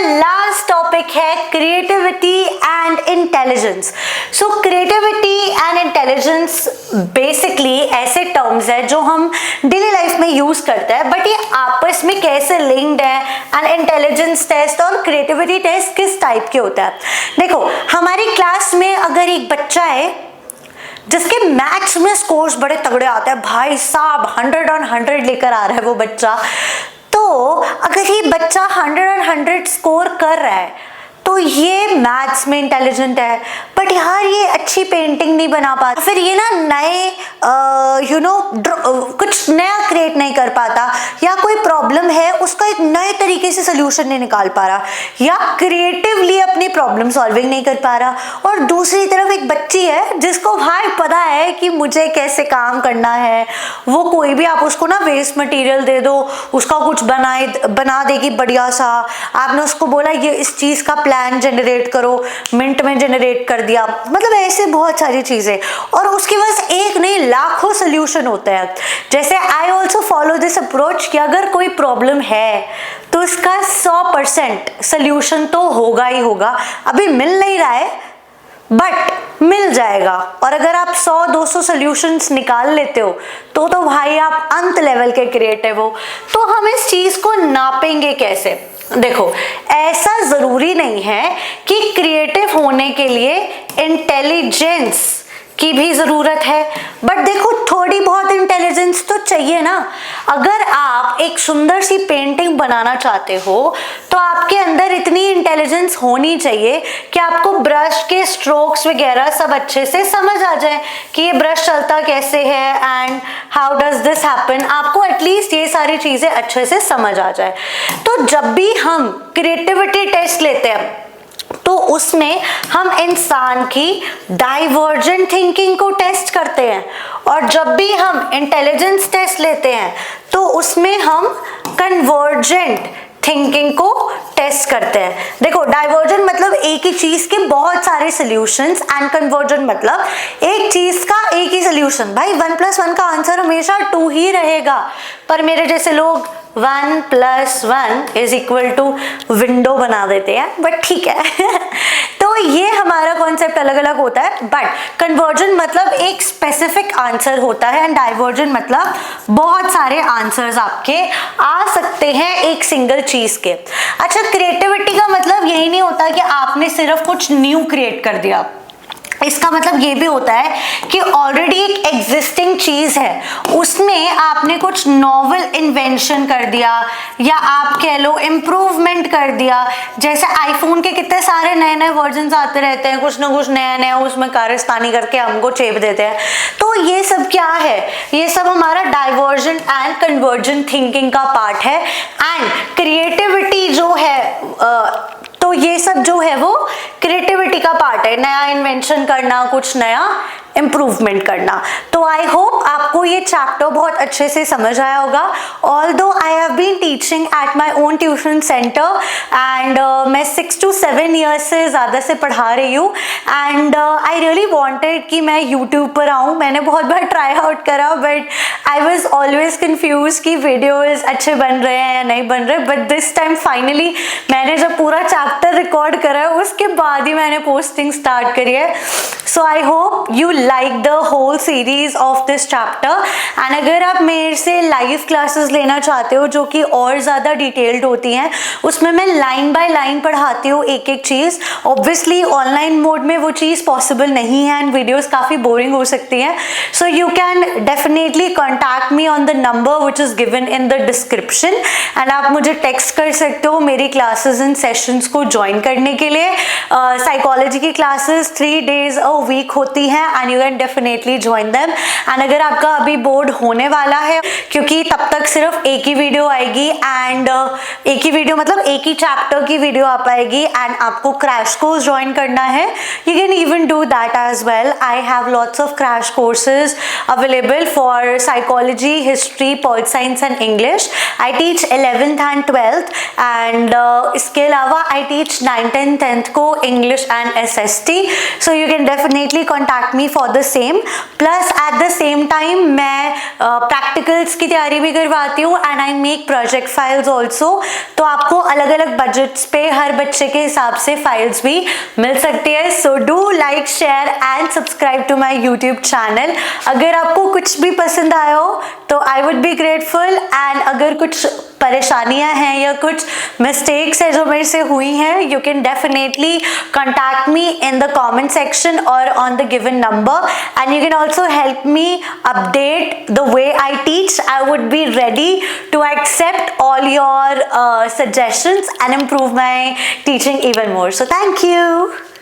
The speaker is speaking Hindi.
लास्ट टॉपिक है creativity and intelligence. So creativity and intelligence basically ऐसे टर्म्स है जो हम डेली लाइफ में यूज करते हैं, बट ये आपस में कैसे लिंक्ड है एंड इंटेलिजेंस टेस्ट और क्रिएटिविटी टेस्ट किस टाइप के होता है। देखो, हमारी क्लास में अगर एक बच्चा है जिसके मैथ्स में स्कोर्स बड़े तगड़े आते हैं, भाई साहब 100 on 100 लेकर आ रहा है वो बच्चा, तो अगर ये बच्चा 100 on 100 स्कोर कर रहा है तो ये मैथ्स में इंटेलिजेंट है, बट यार ये अच्छी पेंटिंग नहीं बना पाता, फिर ये ना नए कुछ नया क्रिएट नहीं कर पाता, या कोई प्रॉब्लम है उसका एक नए तरीके से सोल्यूशन नहीं निकाल पा रहा, या क्रिएटिवली अपनी प्रॉब्लम सॉल्विंग नहीं कर पा रहा। और दूसरी तरफ एक बच्ची है जिसको भाई पता है कि मुझे कैसे काम करना है, वो कोई भी आप उसको ना वेस्ट मटेरियल दे दो, उसका कुछ बना देगी बढ़िया सा। आपने उसको बोला ये इस चीज का प्लान जनरेट करो, मिनट में जनरेट कर दिया। मतलब ऐसे बहुत सारी चीजें, और उसके पास एक नहीं लाखों सोल्यूशन होते हैं। जैसे I also follow this approach कि अगर कोई प्रॉब्लम है तो इसका 100% सोल्यूशन तो होगा ही होगा। अभी मिल नहीं रहा है बट मिल जाएगा, और अगर आप 100-200 सॉल्यूशंस निकाल लेते हो तो भाई आप अंत लेवल के क्रिएटिव हो। तो हम इस चीज को नापेंगे कैसे? देखो, ऐसा जरूरी नहीं है कि क्रिएटिव होने के लिए इंटेलिजेंस की भी जरूरत है, बट देखो थोड़ी बहुत इंटेलिजेंस तो चाहिए ना। अगर आप एक सुंदर सी पेंटिंग बनाना चाहते हो तो आपके अंदर इतनी इंटेलिजेंस होनी चाहिए कि आपको ब्रश के स्ट्रोक्स वगैरह सब अच्छे से समझ आ जाए कि ये ब्रश चलता कैसे है and how does this happen. आपको एटलीस्ट ये सारी चीजें अच्छे से समझ आ जाए। तो जब भी हम क्रिएटिविटी टेस्ट लेते हैं तो उसमें हम इंसान की डाइवर्जेंट थिंकिंग को टेस्ट करते हैं, और जब भी हम इंटेलिजेंस टेस्ट लेते हैं तो उसमें हम कन्वर्जेंट थिंकिंग को टेस्ट करते हैं। देखो, डाइवर्जेंट मतलब एक ही चीज के बहुत सारे सॉल्यूशंस, एंड कन्वर्जेंट मतलब एक चीज का एक ही सॉल्यूशन। भाई 1 + 1 का आंसर हमेशा 2 ही रहेगा, पर मेरे जैसे लोग 1 + 1 = विंडो बना देते हैं, बट ठीक है। तो ये हमारा कॉन्सेप्ट अलग अलग होता है, बट कन्वर्जेंट मतलब एक स्पेसिफिक आंसर होता है, एंड डाइवर्जेंट मतलब बहुत सारे आंसर्स आपके आ सकते हैं एक सिंगल चीज के। अच्छा, क्रिएटिविटी का मतलब यही नहीं होता कि आपने सिर्फ कुछ न्यू क्रिएट कर दिया। इसका मतलब ये भी होता है कि ऑलरेडी एक एग्जिस्टिंग चीज है उसमें आपने कुछ नॉवल इन्वेंशन कर दिया, या आप कह लो इम्प्रूवमेंट कर दिया। जैसे आईफोन के कितने सारे नए नए वर्जन आते रहते हैं, कुछ ना कुछ नया नया उसमें कारस्तानी करके हमको चेप देते हैं। तो ये सब क्या है? ये सब हमारा डाइवर्जेंट एंड कन्वर्जेंट थिंकिंग का पार्ट है। एंड क्रिएटिविटी जो है तो ये सब जो है वो क्रिएटिविटी का पार्ट है, नया इन्वेंशन करना, कुछ नया इम्प्रूवमेंट करना। तो आई होप आपको ये चैप्टर बहुत अच्छे से समझ आया होगा। Although I have been teaching at my own tuition centre, and मैं 6 to 7 ईयर्स से ज़्यादा से पढ़ा रही हूँ, एंड आई रियली वॉन्टेड कि मैं यूट्यूब पर आऊँ। मैंने बहुत बार ट्राई आउट करा, but I was always confuse कि वीडियोज़ अच्छे बन रहे हैं या नहीं बन रहे। बट दिस टाइम फाइनली मैंने जब पूरा चैप्टर रिकॉर्ड करा है उसके बाद ही मैंने पोस्टिंग स्टार्ट करी है। So I hope you like the whole series of this chapter. And अगर आप मेरे से लाइव क्लासेस लेना चाहते हो जो कि और ज़्यादा डिटेल्ड होती हैं, उसमें मैं लाइन बाय लाइन पढ़ाती हूँ एक एक चीज़। ऑब्वियसली ऑनलाइन मोड में वो चीज़ पॉसिबल नहीं है एंड वीडियोज़ काफ़ी बोरिंग हो सकती हैं। So you can definitely contact me on the number which is given in the description, and आप मुझे टेक्स्ट कर सकते हो मेरी क्लासेस एंड सेशंस को ज्वाइन करने के लिए। साइकोलॉजी की क्लासेस 3 days अ वीक होती हैं, and you can definitely join them. And अगर आपका अभी बोर्ड होने वाला है, क्योंकि तब तक सिर्फ एक ही वीडियो आएगी, एंड एक ही वीडियो मतलब एक ही चैप्टर की वीडियो आ पाएगी, एंड आपको क्रैश कोर्स ज्वाइन करना है, you can even do that as well. I have lots of crash courses available for psychology, history, pol science and English. I teach 11th and 12th, and इसके अलावा I teach 9th and 10th को English and SST. So you can definitely contact me for the same. Plus at the same time मैं प्रैक्टिकल्स की तैयारी भी करवाती हूँ and I make project files also. तो आपको अलग अलग बजट्स पे हर बच्चे के हिसाब से फाइल्स भी मिल सकती है। So do like, share and subscribe to my YouTube channel. अगर आपको कुछ भी पसंद आया हो तो I would be grateful, and अगर कुछ परेशानियां हैं या कुछ मिस्टेक्स है जो मेरे से हुई हैं, you can definitely contact me in the comment section or on the given number, and you can also help me update the way I teach. I would be ready to accept all your suggestions and improve my teaching even more. So thank you.